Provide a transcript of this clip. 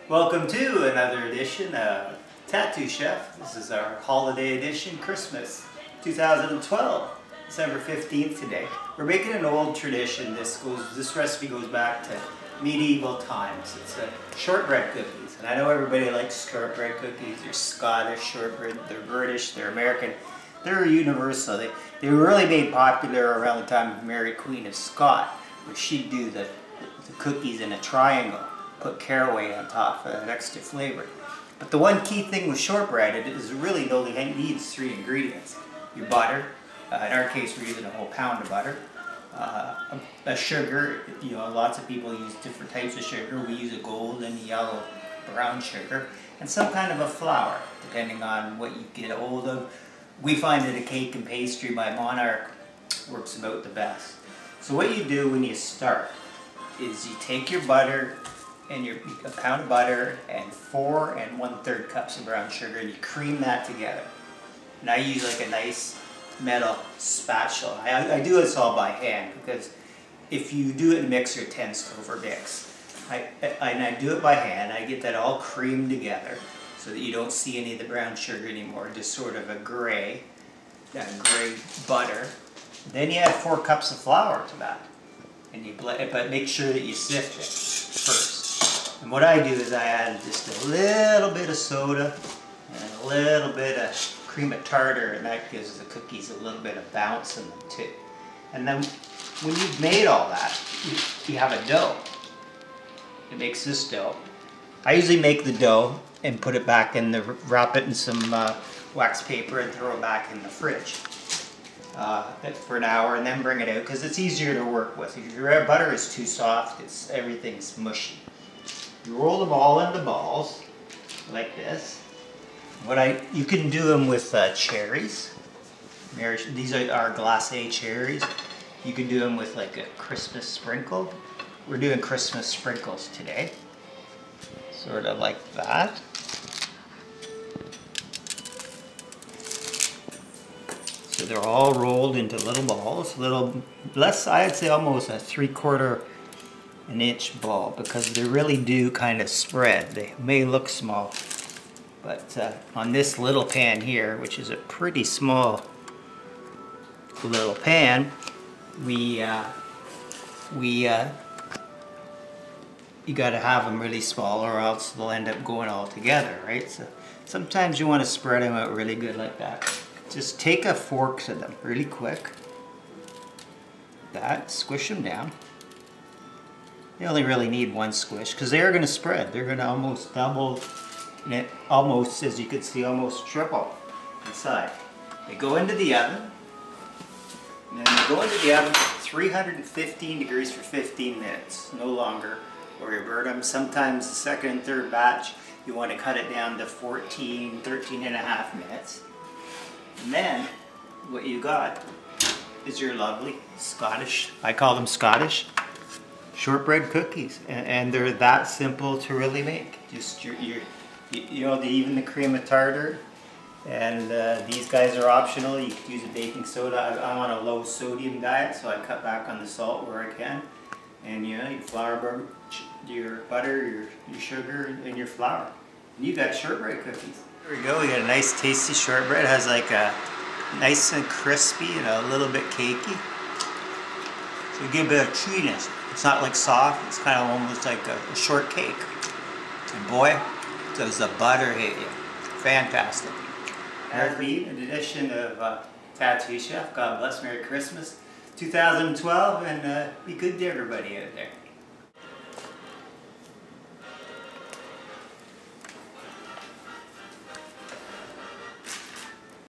Welcome to another edition of Tattoo Chef. This is our holiday edition, Christmas 2012, December 15th today. We're making an old tradition. This recipe goes back to medieval times. It's shortbread cookies. And I know everybody likes shortbread cookies. They're Scottish shortbread, they're British, they're American. They're universal. They were really made popular around the time of Mary Queen of Scots, where she'd do the cookies in a triangle, put caraway on top for that extra flavor. But the one key thing with shortbread is it really only needs 3 ingredients. Your butter, in our case we're using a whole pound of butter, a sugar, lots of people use different types of sugar. We use a golden, yellow, brown sugar, and some kind of a flour, depending on what you get a hold of. We find that a cake and pastry by Monarch works about the best. So what you do when you start is you take your butter and a pound of butter and 4 1/3 cups of brown sugar, and you cream that together. And I use like a nice metal spatula. I do this all by hand because if you do it in a mixer, it tends to overmix. I do it by hand. I get that all creamed together so that you don't see any of the brown sugar anymore, just sort of a gray butter. Then you add 4 cups of flour to that. And you blend, but make sure that you sift it first. And what I do is I add just a little bit of soda and a little bit of cream of tartar, and that gives the cookies a little bit of bounce in them too. And then when you've made all that, you have a dough. It makes this dough. I usually make the dough and put it back in wrap it in some wax paper and throw it back in the fridge for an hour, and then bring it out because it's easier to work with. If your butter is too soft, everything's mushy. You roll them all into balls like this. You can do them with cherries. These are our glacé cherries. You can do them with like a Christmas sprinkle. We're doing Christmas sprinkles today. Sort of like that. So they're all rolled into little balls, little less, I'd say almost a 3/4 inch ball, because they really do kind of spread. They may look small, but on this little pan here, which is a pretty small little pan, you got to have them really small or else they'll end up going all together, right? So sometimes you want to spread them out really good like that. Just take a fork to them really quick. Squish them down. You only really need 1 squish because they are going to spread. They're going to almost double, and it almost, as you can see, almost triple inside. They go into the oven, and then they go into the oven 315 degrees for 15 minutes, no longer, or you burn them. Sometimes the second and third batch, you want to cut it down to 13 and a half minutes. And then what you got is your lovely Scottish, I call them Scottish, shortbread cookies. And they're that simple to really make. Just even the cream of tartar. And these guys are optional. You could use a baking soda. I'm on a low sodium diet, so I cut back on the salt where I can. And your flour, your butter, your sugar, and your flour. And you got shortbread cookies. There we go. We got a nice tasty shortbread. It has like a nice and crispy and a little bit cakey. So you get a bit of chewiness. It's not like soft. It's kind of almost like a shortcake. And boy, does the butter hit you. Fantastic. That's been an edition of Tattoo Chef. God bless. Merry Christmas 2012, and be good to everybody out there.